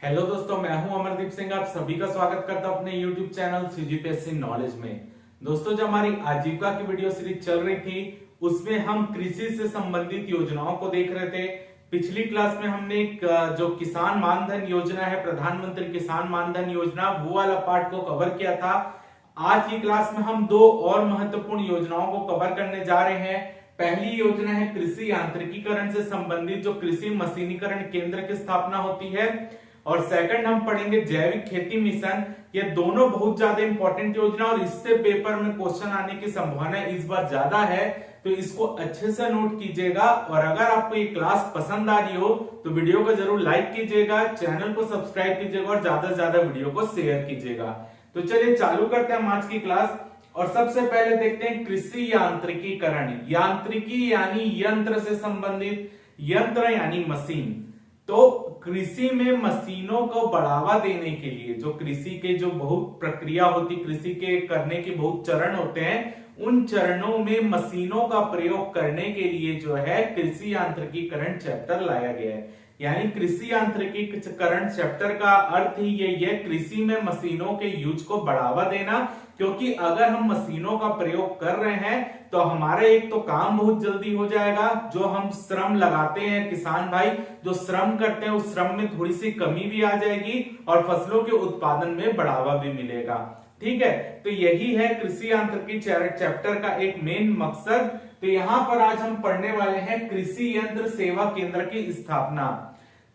Hello दोस्तों, मैं हूं अमरदीप सिंह। आप सभी का स्वागत करता हूं अपने YouTube चैनल सीजीपीएससी नॉलेज में। दोस्तों, जो हमारी आजीविका की वीडियो सीरीज चल रही थी उसमें हम कृषि से संबंधित योजनाओं को देख रहे थे। पिछली क्लास में हमने जो किसान मानधन योजना है, प्रधानमंत्री किसान मानधन योजना, वो वाला पार्ट को कवर किया था। आज की क्लास में हम दो और महत्वपूर्ण योजनाओं को कवर करने जा रहे हैं। पहली योजना है कृषि यांत्रिकीकरण से संबंधित, जो कृषि मशीनीकरण केंद्र की स्थापना होती है, और सेकंड हम पढ़ेंगे जैविक खेती मिशन। ये दोनों बहुत ज्यादा इंपॉर्टेंट योजना और इससे पेपर में क्वेश्चन आने की संभावना इस बार ज्यादा है, तो इसको अच्छे से नोट कीजिएगा। और अगर आपको ये क्लास पसंद आ रही हो तो वीडियो को जरूर लाइक कीजिएगा, चैनल को सब्सक्राइब कीजिएगा और ज्यादा से ज्यादा वीडियो को शेयर कीजिएगा। तो चलिए चालू करते हैं आज की क्लास। और सबसे पहले देखते हैं कृषि यांत्रिकीकरण। यांत्रिकी यानी यंत्र से संबंधित, यंत्र यानी मशीन। तो कृषि में मशीनों को बढ़ावा देने के लिए, जो कृषि के जो बहुत प्रक्रिया होती, कृषि के करने के बहुत चरण होते हैं, उन चरणों में मशीनों का प्रयोग करने के लिए जो है कृषि यांत्रिकीकरण चैप्टर लाया गया है। यानी कृषि यांत्रिकीकरण चैप्टर का अर्थ ही यही है, कृषि में मशीनों के यूज को बढ़ावा देना। क्योंकि अगर हम मशीनों का प्रयोग कर रहे हैं तो हमारा एक तो काम बहुत जल्दी हो जाएगा, जो हम श्रम लगाते हैं, किसान भाई जो श्रम करते हैं उस श्रम में थोड़ी सी कमी भी आ जाएगी और फसलों के उत्पादन में बढ़ावा भी मिलेगा। ठीक है, तो यही है कृषि यांत्रिकी चैप्टर का एक मेन मकसद। तो यहां पर आज हम पढ़ने वाले हैं कृषि यंत्र सेवा केंद्र की स्थापना।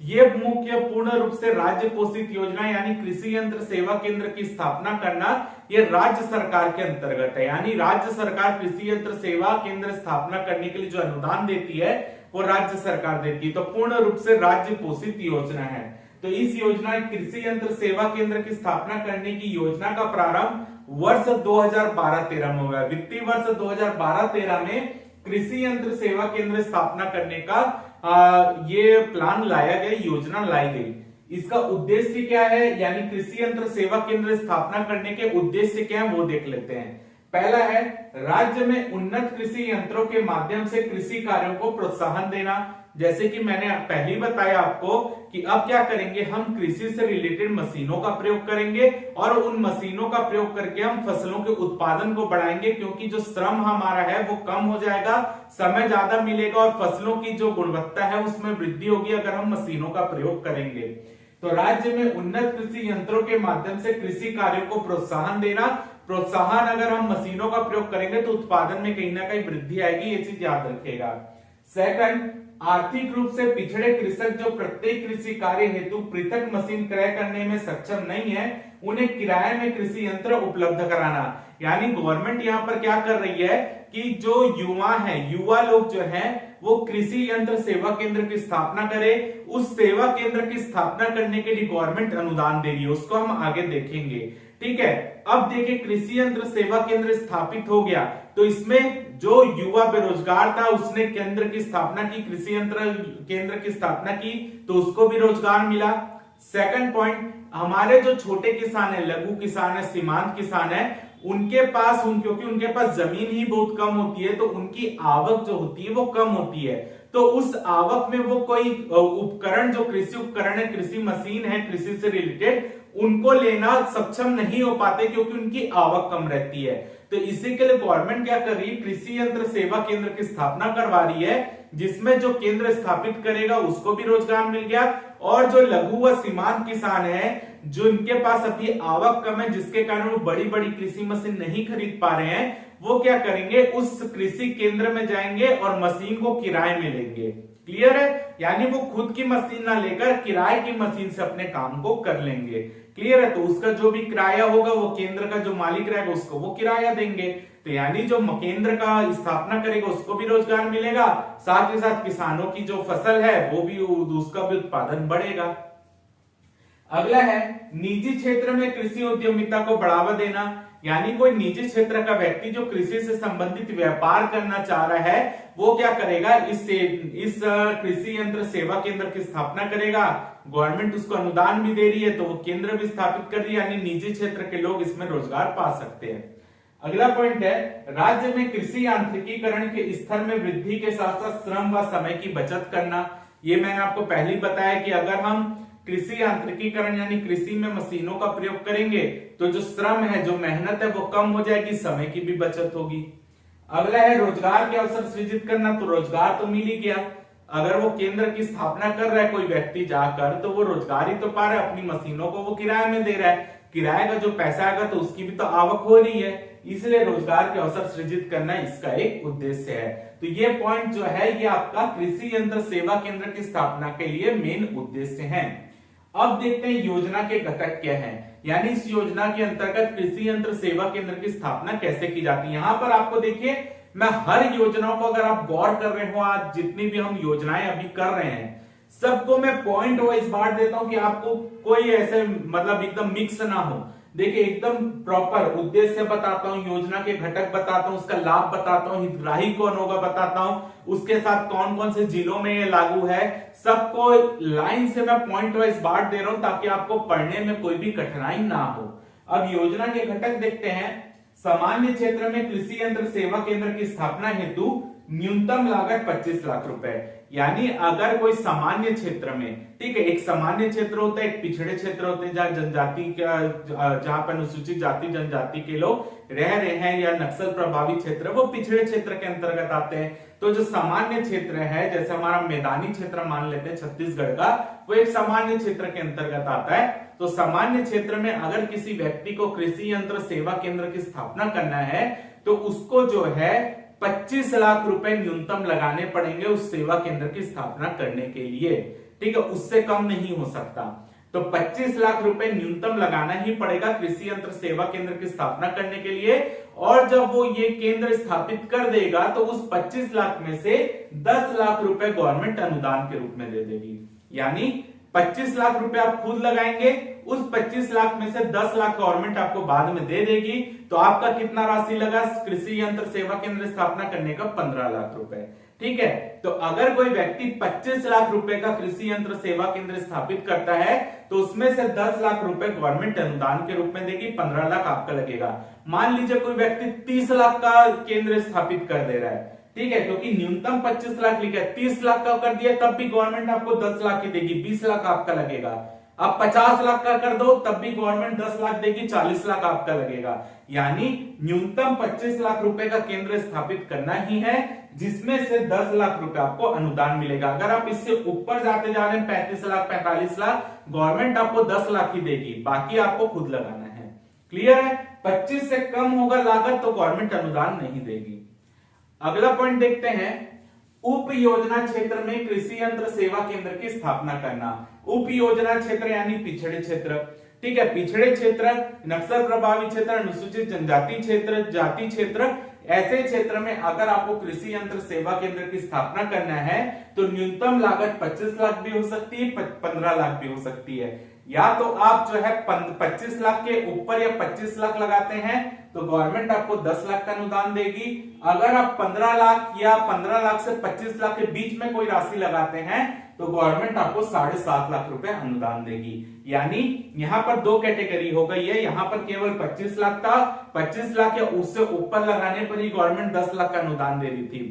ये मुख्य पूर्ण रूप से राज्य पोषित योजना, यानी कृषि यंत्र सेवा केंद्र की स्थापना करना, ये राज्य सरकार के अंतर्गत है। यानी राज्य सरकार कृषि यंत्र सेवा केंद्र स्थापना करने के लिए जो अनुदान देती है वो राज्य सरकार देती है, तो पूर्ण रूप से राज्य पोषित योजना है। तो इस योजना कृषि यंत्र सेवा केंद्र की स्थापना करने की योजना का प्रारंभ वर्ष 2012-13 में हुआ। वित्तीय वर्ष 2012-13 में कृषि यंत्र सेवा केंद्र स्थापना करने का ये प्लान लाया गया, योजना लाई गई। इसका उद्देश्य क्या है, यानी कृषि यंत्र सेवा केंद्र स्थापना करने के उद्देश्य क्या है वो देख लेते हैं। पहला है राज्य में उन्नत कृषि यंत्रों के माध्यम से कृषि कार्यों को प्रोत्साहन देना। जैसे कि मैंने पहले बताया आपको कि अब क्या करेंगे, हम कृषि से रिलेटेड मशीनों का प्रयोग करेंगे और उन मशीनों का प्रयोग करके हम फसलों के उत्पादन को बढ़ाएंगे, क्योंकि जो श्रम हमारा है वो कम हो जाएगा, समय ज्यादा मिलेगा और फसलों की जो गुणवत्ता है उसमें वृद्धि होगी अगर हम मशीनों का प्रयोग करेंगे। तो राज्य में उन्नत कृषि यंत्रों के माध्यम से कृषि कार्यों को प्रोत्साहन देना। प्रोत्साहन अगर हम मशीनों का प्रयोग करेंगे तो उत्पादन में कहीं ना कहीं वृद्धि आएगी, ये चीज याद रखिएगा। सेकंड, आर्थिक रूप से पिछड़े कृषक जो प्रत्येक कृषि कार्य हेतु पृथक मशीन क्रय करने में सक्षम नहीं है, उन्हें किराए में कृषि यंत्र उपलब्ध कराना। यानी गवर्नमेंट यहाँ पर क्या कर रही है कि जो युवा है, युवा लोग जो हैं वो कृषि यंत्र सेवा केंद्र की स्थापना करे। उस सेवा केंद्र की स्थापना करने के लिए गवर्नमेंट अनुदान दे रही है, उसको हम आगे देखेंगे। ठीक है, अब देखिए कृषि यंत्र सेवा केंद्र स्थापित हो गया तो इसमें जो युवा बेरोजगार था उसने केंद्र की स्थापना की, कृषि यंत्र केंद्र की स्थापना की, तो उसको भी रोजगार मिला। सेकंड पॉइंट, हमारे जो छोटे किसान है, लघु किसान है, सीमांत किसान है, उनके पास क्योंकि उनके पास जमीन ही बहुत कम होती है तो उनकी आवक जो होती है वो कम होती है। तो उस आवक में वो कोई उपकरण, जो कृषि उपकरण है, कृषि मशीन है कृषि से रिलेटेड, उनको लेना सक्षम नहीं हो पाते क्योंकि उनकी आवक कम रहती है। तो इसी के लिए गवर्नमेंट क्या कर रही है, कृषि यंत्र सेवा केंद्र की स्थापना करवा रही है, जिसमें जो केंद्र स्थापित करेगा उसको भी रोजगार मिल गया और जो लघु व सीमांत किसान है जो इनके पास अभी आवक कम है, जिसके कारण वो बड़ी बड़ी कृषि मशीन नहीं खरीद पा रहे हैं, वो क्या करेंगे, उस कृषि केंद्र में जाएंगे और मशीन को किराए में लेंगे। क्लियर है, यानी वो खुद की मशीन ना लेकर किराए की मशीन से अपने काम को कर लेंगे। क्लियर है, तो उसका जो भी किराया होगा वो केंद्र का जो मालिक रहेगा उसको वो किराया देंगे। तो यानी जो केंद्र का स्थापना करेगा उसको भी रोजगार मिलेगा, साथ ही साथ किसानों की जो फसल है वो भी, उसका भी उत्पादन बढ़ेगा। अगला है निजी क्षेत्र में कृषि उद्यमिता को बढ़ावा देना। यानी कोई निजी क्षेत्र का व्यक्ति जो कृषि से संबंधित व्यापार करना चाह रहा है वो क्या करेगा, इस कृषि यंत्र सेवा केंद्र की स्थापना करेगा। गवर्नमेंट उसको अनुदान भी दे रही है तो वो केंद्र भी स्थापित कर रही है, यानी निजी क्षेत्र के लोग इसमें रोजगार पा सकते हैं। अगला पॉइंट है राज्य में कृषि यांत्रिकीकरण के स्तर में वृद्धि के साथ साथ श्रम व समय की बचत करना। ये मैंने आपको पहले ही बताया कि अगर हम कृषि यांत्रिकीकरण यानी कृषि में मशीनों का प्रयोग करेंगे तो जो श्रम है, जो मेहनत है वो कम हो जाएगी, समय की भी बचत होगी। अगला है रोजगार के अवसर सृजित करना, तो रोजगार तो मिल ही गया। अगर वो केंद्र की स्थापना कर रहा है कोई व्यक्ति जाकर, तो वो रोजगार ही तो पा रहा है, अपनी मशीनों को वो किराए में दे रहा है, किराए का जो पैसा आएगा तो उसकी भी तो आवक हो रही है, इसलिए रोजगार के अवसर सृजित करना इसका एक उद्देश्य है। तो ये पॉइंट जो है ये आपका कृषि यंत्र सेवा केंद्र की स्थापना के लिए मेन उद्देश्य है। अब देखते हैं योजना के घटक क्या हैं, यानी इस योजना के अंतर्गत कृषि यंत्र सेवा केंद्र की स्थापना कैसे की जाती है। यहाँ पर आपको देखिए, मैं हर योजनाओं को अगर आप गौर कर रहे हो, आज जितनी भी हम योजनाएं अभी कर रहे हैं सबको मैं पॉइंट वाइज बांट देता हूं कि आपको कोई ऐसे मतलब एकदम मिक्स ना हो। देखिए एकदम प्रॉपर उद्देश्य बताता हूं, योजना के घटक बताता हूं, उसका लाभ बताता हूं, हितग्राही कौन होगा बताता हूं, उसके साथ कौन कौन से जिलों में ये लागू है, सबको लाइन से मैं पॉइंट वाइज बांट दे रहा हूं ताकि आपको पढ़ने में कोई भी कठिनाई ना हो। अब योजना के घटक देखते हैं। सामान्य क्षेत्र में कृषि यंत्र सेवा केंद्र की स्थापना हेतु न्यूनतम लागत 25 लाख रुपए, यानी अगर कोई सामान्य क्षेत्र में, ठीक है, एक सामान्य क्षेत्र होता है, एक पिछड़े क्षेत्र होते हैं जहां जनजाति का, जहां पर अनुसूचित जाति जनजाति के लोग रह रहे हैं या नक्सल प्रभावित क्षेत्र, वो पिछड़े क्षेत्र के अंतर्गत आते हैं। तो जो सामान्य क्षेत्र है, जैसे हमारा मैदानी क्षेत्र मान लेते हैं छत्तीसगढ़ का, वो एक सामान्य क्षेत्र के अंतर्गत आता है। तो सामान्य क्षेत्र में अगर किसी व्यक्ति को कृषि यंत्र सेवा केंद्र की स्थापना करना है तो उसको जो है 25 लाख रुपए न्यूनतम लगाने पड़ेंगे उस सेवा केंद्र की स्थापना करने के लिए, ठीक है, उससे कम नहीं हो सकता। तो 25 लाख रुपए न्यूनतम लगाना ही पड़ेगा कृषि यंत्र सेवा केंद्र की स्थापना करने के लिए। और जब वो ये केंद्र स्थापित कर देगा तो उस 25 लाख में से 10 लाख रुपए गवर्नमेंट अनुदान के रूप में दे देगी, यानी 25 लाख रुपए आप खुद लगाएंगे, उस 25 लाख में से 10 लाख गवर्नमेंट आपको बाद में दे देगी। तो आपका कितना राशि लगा कृषि यंत्र सेवा केंद्र स्थापना करने का? 15 लाख रुपए, ठीक है। तो अगर कोई व्यक्ति 25 लाख रुपए का कृषि यंत्र सेवा केंद्र स्थापित करता है तो उसमें से 10 लाख रुपए गवर्नमेंट अनुदान के रूप में देगी, 15 लाख आपका लगेगा। मान लीजिए कोई व्यक्ति 30 लाख का केंद्र स्थापित कर दे रहा है, ठीक है, क्योंकि न्यूनतम 25 लाख लिखा है, 30 लाख का कर दिया तब भी गवर्नमेंट आपको 10 लाख ही देगी, 20 लाख आपका लगेगा। अब 50 लाख का कर दो तब भी गवर्नमेंट 10 लाख देगी, 40 लाख आपका लगेगा। यानी न्यूनतम 25 लाख रुपए का केंद्र स्थापित करना ही है, जिसमें से 10 लाख रुपए आपको अनुदान मिलेगा। अगर आप इससे ऊपर जाते जा रहे हैं 35 लाख 45 लाख, गवर्नमेंट आपको 10 लाख ही देगी, बाकी आपको खुद लगाना है। क्लियर है? 25 से कम होगा लागत तो गवर्नमेंट अनुदान नहीं देगी। अगला पॉइंट देखते हैं, उप योजना क्षेत्र में कृषि यंत्र सेवा केंद्र की स्थापना करना। उप योजना क्षेत्र यानी पिछड़े क्षेत्र, ठीक है, पिछड़े क्षेत्र, नक्सल प्रभावित क्षेत्र, अनुसूचित जनजाति क्षेत्र, जाति क्षेत्र, ऐसे क्षेत्र में अगर आपको कृषि यंत्र सेवा केंद्र की स्थापना करना है तो न्यूनतम लागत 25 लाख भी हो सकती है, 15 लाख भी हो सकती है। या तो आप जो है 25 लाख के ऊपर या 25 लाख लगाते हैं तो गवर्नमेंट आपको 10 लाख का अनुदान देगी। अगर आप 15 लाख या 15 लाख से 25 लाख के बीच में कोई राशि लगाते हैं तो गवर्नमेंट आपको 7.5 लाख रुपए अनुदान देगी। यानी यहाँ पर दो कैटेगरी हो गई है, यहाँ पर केवल 25 लाख था, 25 लाख या उससे ऊपर लगाने पर ही गवर्नमेंट 10 लाख का अनुदान दे रही थी।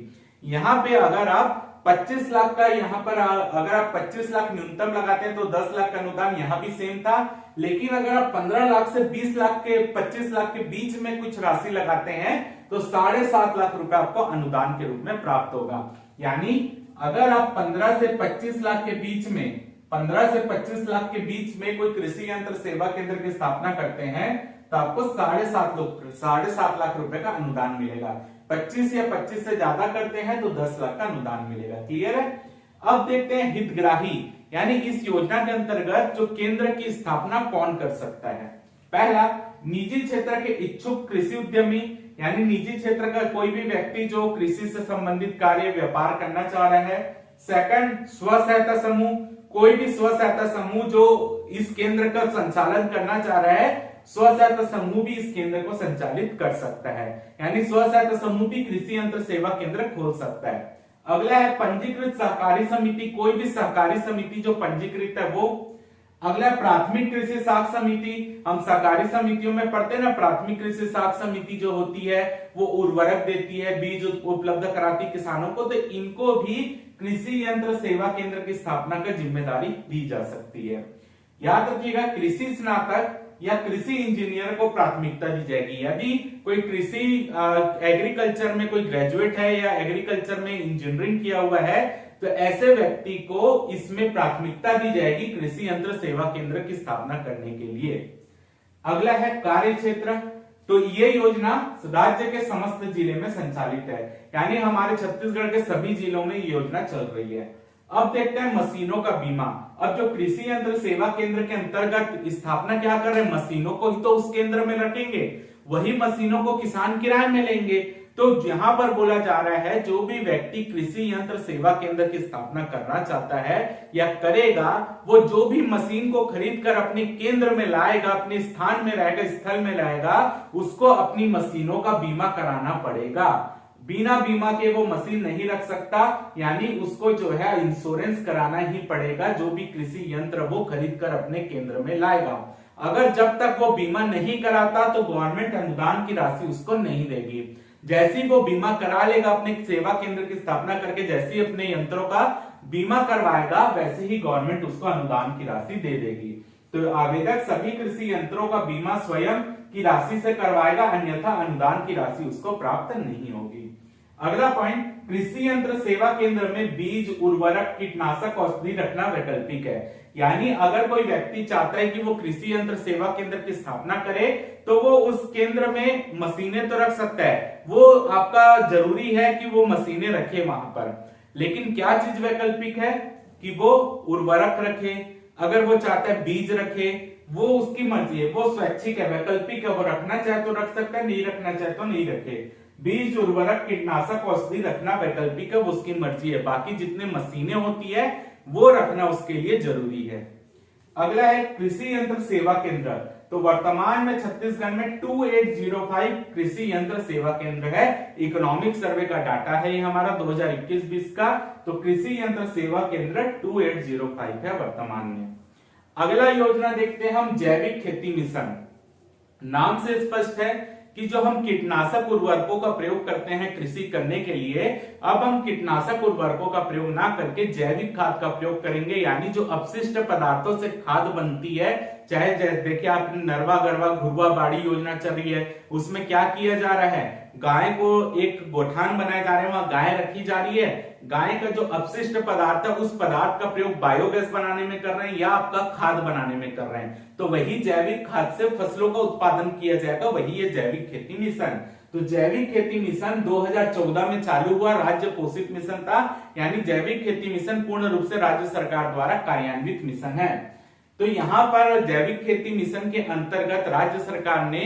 यहाँ पे अगर आप 25 लाख का, यहाँ पर अगर आप 25 लाख न्यूनतम लगाते हैं तो 10 लाख का अनुदान यहाँ भी सेम था। लेकिन अगर आप 15 लाख से 20 लाख के 25 लाख के बीच में कुछ राशि लगाते हैं तो 7.5 लाख रुपए आपको अनुदान के रूप में प्राप्त होगा। यानी अगर आप 15 से 25 लाख के बीच में, 15 से 25 लाख के बीच में कोई कृषि यंत्र सेवा केंद्र की स्थापना करते हैं तो आपको 7.5 लाख रुपए का अनुदान मिलेगा। 25 या 25 से ज्यादा करते हैं तो 10 लाख का अनुदान मिलेगा। क्लियर है? अब देखते हैं हितग्राही, यानी इस योजना के अंतर्गत जो केंद्र की स्थापना कौन कर सकता है। पहला, निजी क्षेत्र के इच्छुक कृषि उद्यमी, यानी निजी क्षेत्र का कोई भी व्यक्ति जो कृषि से संबंधित कार्य व्यापार करना चाह रहा है। सेकंड, स्व सहायता समूह, कोई भी स्व सहायता समूह जो इस केंद्र का संचालन करना चाह रहा है, स्व सहायता समूह भी इस केंद्र को संचालित कर सकता है, यानी स्व सहायता समूह भी कृषि यंत्र सेवा केंद्र खोल सकता है। अगला है पंजीकृत सहकारी समिति, कोई भी सहकारी समिति जो पंजीकृत है वो। अगला प्राथमिक कृषि साख समिति, हम सहकारी समितियों में पढ़ते हैं ना, प्राथमिक कृषि साख समिति जो होती है वो उर्वरक देती है, बीज उपलब्ध कराती किसानों को, तो इनको भी कृषि यंत्र सेवा केंद्र की स्थापना की जिम्मेदारी दी जा सकती है। याद रखिएगा, कृषि स्नातक या कृषि इंजीनियर को प्राथमिकता दी जाएगी। यदि कोई कृषि एग्रीकल्चर में कोई ग्रेजुएट है या एग्रीकल्चर में इंजीनियरिंग किया हुआ है तो ऐसे व्यक्ति को इसमें प्राथमिकता दी जाएगी कृषि यंत्र सेवा केंद्र की स्थापना करने के लिए। अगला है कार्य क्षेत्र। तो ये योजना राज्य के समस्त जिले में संचालित है, यानी हमारे छत्तीसगढ़ के सभी जिलों में ये योजना चल रही है। अब देखते हैं मशीनों का बीमा। अब जो कृषि यंत्र सेवा केंद्र के अंतर्गत स्थापना क्या कर रहे हैं, मशीनों को ही तो उस केंद्र में रखेंगे, वही मशीनों को किसान किराए में लेंगे। तो यहां पर बोला जा रहा है जो भी व्यक्ति कृषि यंत्र सेवा केंद्र की स्थापना करना चाहता है या करेगा, वो जो भी मशीन को खरीद कर अपने केंद्र में लाएगा, अपने स्थान में लाएगा, स्थल में लाएगा, उसको अपनी मशीनों का बीमा कराना पड़ेगा। बिना बीमा के वो मशीन नहीं रख सकता, यानी उसको जो है इंश्योरेंस कराना ही पड़ेगा जो भी कृषि यंत्र वो खरीद कर अपने केंद्र में लाएगा। अगर जब तक वो बीमा नहीं कराता तो गवर्नमेंट अनुदान की राशि उसको नहीं देगी। जैसे ही वो बीमा करा लेगा अपने सेवा केंद्र की स्थापना करके, जैसे ही अपने यंत्रों का बीमा करवाएगा वैसे ही गवर्नमेंट उसको अनुदान की राशि दे देगी। तो आवेदक सभी कृषि यंत्रों का बीमा स्वयं की राशि से करवाएगा, अन्यथा अनुदान की राशि उसको प्राप्त नहीं होगी। अगला पॉइंट, कृषि यंत्र सेवा केंद्र में बीज, उर्वरक, कीटनाशक, औषधि रखना वैकल्पिक है। यानी अगर कोई व्यक्ति चाहता है कि वो कृषि यंत्र सेवा केंद्र की स्थापना करे तो वो उस केंद्र में मशीनें तो रख सकता है, वो आपका जरूरी है कि वो मशीनें रखे वहां पर, लेकिन क्या चीज वैकल्पिक है कि वो उर्वरक रखे, अगर वो चाहता है बीज रखे, वो उसकी मर्जी है, वो स्वैच्छिक है, वैकल्पिक है, वो रखना चाहे तो रख सकता है, नहीं रखना चाहे तो नहीं रखे। बीज, उर्वरक, कीटनाशक, औषधि रखना वैकल्पिक है, वो उसकी मर्जी है। बाकी जितने मशीनें होती है वो रखना उसके लिए जरूरी है। अगला है कृषि यंत्र सेवा केंद्र। तो वर्तमान में छत्तीसगढ़ में 2805 कृषि यंत्र सेवा केंद्र है। इकोनॉमिक सर्वे का डाटा है ये हमारा 2021-20 का। तो कृषि यंत्र सेवा केंद्र 2805 है वर्तमान में। अगला योजना देखते हैं हम, जैविक खेती मिशन। नाम से स्पष्ट है कि जो हम कीटनाशक उर्वरकों का प्रयोग करते हैं कृषि करने के लिए, अब हम कीटनाशक उर्वरकों का प्रयोग ना करके जैविक खाद का प्रयोग करेंगे। यानी जो अपशिष्ट पदार्थों से खाद बनती है, चाहे देखिए आप नरवा गरवा घुरवा बाड़ी योजना चल रही है, उसमें क्या किया जा रहा है, गाय को एक गोठान बनाए जा रहे हैं, वहां गाय रखी जा रही है, गाय का जो अपशिष्ट पदार्थ है उस पदार्थ का प्रयोग बायोगैस बनाने में कर रहे हैं या आपका खाद बनाने में कर रहे हैं। तो वही जैविक खाद से फसलों का उत्पादन किया जाएगा, वही है जैविक खेती मिशन। तो जैविक खेती मिशन 2014 में चालू हुआ, राज्य पोषित मिशन था, यानी जैविक खेती मिशन पूर्ण रूप से राज्य सरकार द्वारा कार्यान्वित मिशन है। तो यहाँ पर जैविक खेती मिशन के अंतर्गत राज्य सरकार ने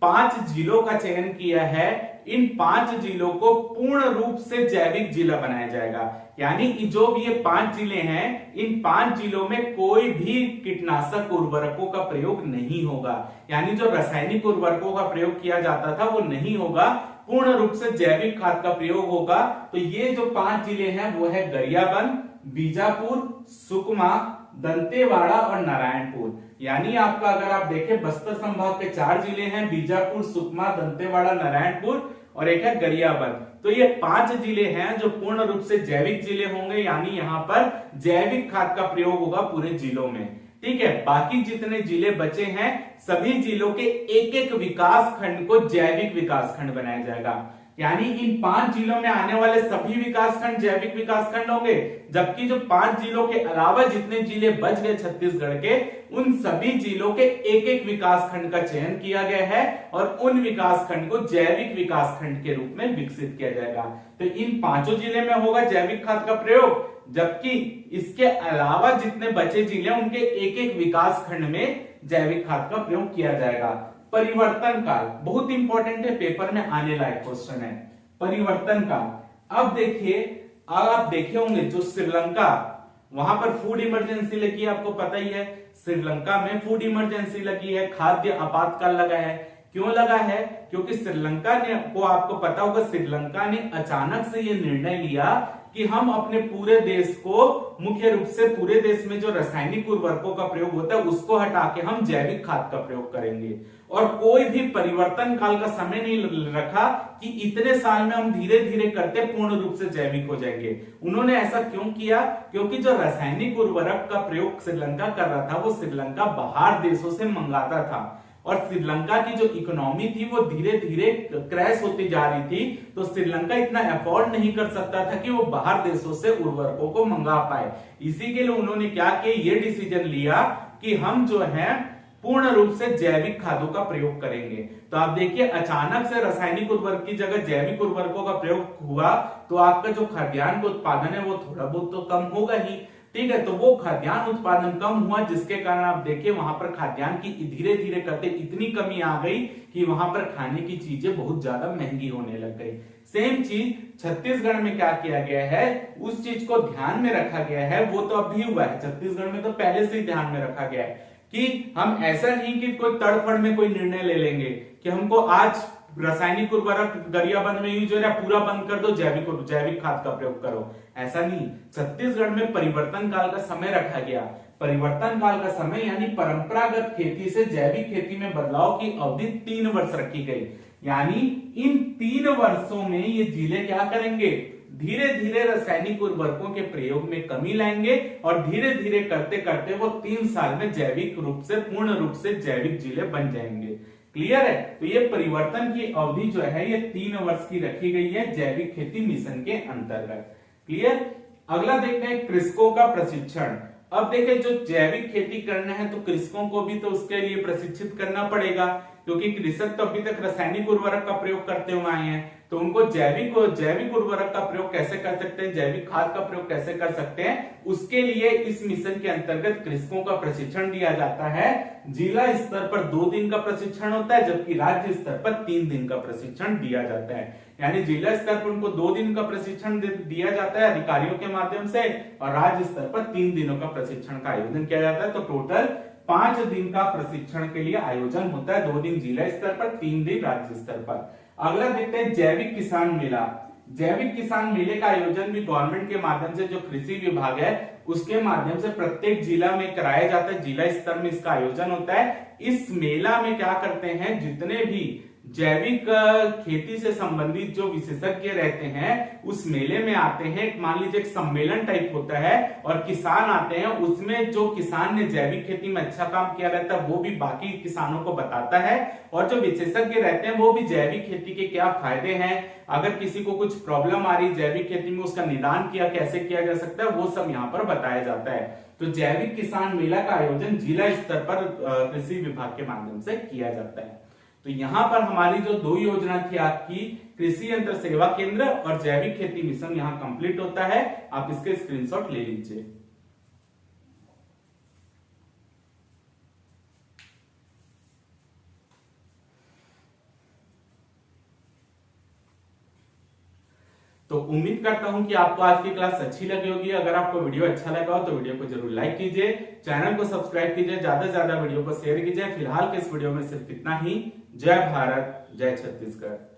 5 जिलों का चयन किया है। इन 5 जिलों को पूर्ण रूप से जैविक जिला बनाया जाएगा। यानी जो भी ये 5 जिले हैं, इन 5 जिलों में कोई भी कीटनाशक उर्वरकों का प्रयोग नहीं होगा। यानी जो रासायनिक उर्वरकों का प्रयोग किया जाता था वो नहीं होगा, पूर्ण रूप से जैविक खाद का प्रयोग होगा। तो ये जो 5 जिले हैं वो है गरियाबंद, बीजापुर, सुकमा, दंतेवाड़ा और नारायणपुर। यानी आपका अगर आप देखें बस्तर संभाग के 4 जिले हैं, बीजापुर, सुकमा, दंतेवाड़ा, नारायणपुर और एक है गरियाबंद। तो ये 5 जिले हैं जो पूर्ण रूप से जैविक जिले होंगे, यानी यहाँ पर जैविक खाद का प्रयोग होगा पूरे जिलों में। ठीक है, बाकी जितने जिले बचे हैं सभी जिलों के एक एक विकास खंड को जैविक विकास खंड बनाया जाएगा। यानी इन 5 जिलों में आने वाले सभी विकास खंड जैविक विकास खंड होंगे, जबकि जो 5 जिलों के अलावा जितने जिले बच गए छत्तीसगढ़ के, उन सभी जिलों के एक एक विकास खंड का चयन किया गया है और उन विकास खंड को जैविक विकास खंड के रूप में विकसित किया जाएगा। तो इन 5 जिले में होगा जैविक खाद का प्रयोग, जबकि इसके अलावा जितने बचे जिले उनके एक एक विकास खंड में जैविक खाद का प्रयोग किया जाएगा। परिवर्तन काल बहुत इंपॉर्टेंट है, पेपर में आने लायक क्वेश्चन है। परिवर्तन काल, अब देखिए, आप देखे होंगे जो श्रीलंका, वहां पर फूड इमरजेंसी लगी है, आपको पता ही है। श्रीलंका में फूड इमरजेंसी लगी है, खाद्य आपातकाल लगा है। क्यों लगा है? क्योंकि श्रीलंका ने, को आपको पता होगा, श्रीलंका ने अचानक से ये निर्णय लिया कि हम अपने पूरे देश को, मुख्य रूप से पूरे देश में जो रासायनिक उर्वरकों का प्रयोग होता है उसको हटा के हम जैविक खाद का प्रयोग करेंगे। और कोई भी परिवर्तन काल का समय नहीं रखा कि इतने साल में हम धीरे धीरे करते पूर्ण रूप से जैविक हो जाएंगे। उन्होंने ऐसा क्यों किया? क्योंकि जो रासायनिक उर्वरक का प्रयोग श्रीलंका कर रहा था वो श्रीलंका बाहर देशों से मंगाता था और श्रीलंका की जो इकोनॉमी थी वो धीरे धीरे क्रैश होती जा रही थी। तो श्रीलंका इतना अफोर्ड नहीं कर सकता था कि वो बाहर देशों से उर्वरकों को मंगा पाए। इसी के लिए उन्होंने क्या किया, ये डिसीजन लिया कि हम जो है पूर्ण रूप से जैविक खादों का प्रयोग करेंगे। तो आप देखिए, अचानक से रासायनिक उर्वरक की जगह जैविक उर्वरकों का प्रयोग हुआ तो आपका जो खाद्यान्न का उत्पादन है वो थोड़ा बहुत तो कम होगा ही। ठीक है, तो वो खाद्यान्न उत्पादन कम हुआ जिसके कारण आप देखिए वहां पर खाद्यान्न की धीरे धीरे करते इतनी कमी आ गई कि वहां पर खाने की चीजें बहुत ज्यादा महंगी होने लग गई। सेम चीज छत्तीसगढ़ में क्या किया गया है, उस चीज को ध्यान में रखा गया है। वो तो अब भी हुआ है, छत्तीसगढ़ में तो पहले से ही ध्यान में रखा गया है कि हम ऐसा नहीं कि कोई तड़फड़ में कोई निर्णय ले लेंगे कि हमको आज रासायनिक उर्वरक गरियाबंद में यूज हो रहा है, पूरा बंद कर दो, जैविक खाद का प्रयोग करो। ऐसा नहीं, छत्तीसगढ़ में परिवर्तन काल का समय रखा गया। परिवर्तन काल का समय यानी परंपरागत खेती से जैविक खेती में बदलाव की अवधि 3 वर्ष रखी गई। यानी इन 3 वर्षों में ये जिले क्या करेंगे, धीरे धीरे रासायनिक उर्वरकों के प्रयोग में कमी लाएंगे और धीरे धीरे करते करते वो 3 साल में जैविक रूप से, पूर्ण रूप से जैविक जिले बन जाएंगे। क्लियर है? तो ये परिवर्तन की अवधि जो है ये 3 वर्ष की रखी गई है जैविक खेती मिशन के अंतर्गत। क्लियर? अगला देखते हैं कृषकों का प्रशिक्षण। अब देखें, जो जैविक खेती करना है तो कृषकों को भी तो उसके लिए प्रशिक्षित करना पड़ेगा, क्योंकि कृषक तो अभी तक रासायनिक उर्वरक का प्रयोग करते हुए आए हैं। तो उनको जैविक उर्वरक का प्रयोग कैसे कर सकते हैं, जैविक खाद का प्रयोग कैसे कर सकते हैं, उसके लिए इस मिशन के अंतर्गत कृषकों का प्रशिक्षण दिया जाता है। जिला स्तर पर 2 दिन का प्रशिक्षण होता है, जबकि राज्य स्तर पर 3 दिन का प्रशिक्षण दिया जाता है। यानी जिला स्तर पर उनको 2 दिन का प्रशिक्षण दिया जाता है अधिकारियों के माध्यम से, और राज्य स्तर पर 3 दिनों का प्रशिक्षण का आयोजन किया जाता है। तो टोटल 5 दिन का प्रशिक्षण के लिए आयोजन होता है, 2 दिन जिला स्तर पर, 3 दिन राज्य स्तर पर। अगला देखते हैं जैविक किसान मेला। जैविक किसान मेले का आयोजन भी गवर्नमेंट के माध्यम से, जो कृषि विभाग है उसके माध्यम से प्रत्येक जिला में कराया जाता है। जिला स्तर में इसका आयोजन होता है। इस मेला में क्या करते हैं, जितने भी जैविक खेती से संबंधित जो विशेषज्ञ रहते हैं उस मेले में आते हैं। मान लीजिए एक सम्मेलन टाइप होता है और किसान आते हैं, उसमें जो किसान ने जैविक खेती में अच्छा काम किया रहता है वो भी बाकी किसानों को बताता है, और जो विशेषज्ञ रहते हैं वो भी जैविक खेती के क्या फायदे हैं, अगर किसी को कुछ प्रॉब्लम आ रही जैविक खेती में उसका निदान कैसे किया जा सकता है, वो सब यहाँ पर बताया जाता है। तो जैविक किसान मेला का आयोजन जिला स्तर पर कृषि विभाग के माध्यम से किया जाता है। तो यहां पर हमारी जो 2 योजना थी आपकी, कृषि यंत्र सेवा केंद्र और जैविक खेती मिशन, यहां कंप्लीट होता है। आप इसके स्क्रीनशॉट ले लीजिए। तो उम्मीद करता हूं कि आपको आज की क्लास अच्छी लगी होगी। अगर आपको वीडियो अच्छा लगा हो तो वीडियो को जरूर लाइक कीजिए, चैनल को सब्सक्राइब कीजिए, ज्यादा से ज्यादा वीडियो को शेयर कीजिए। फिलहाल के इस वीडियो में सिर्फ इतना ही। जय भारत, जय छत्तीसगढ़।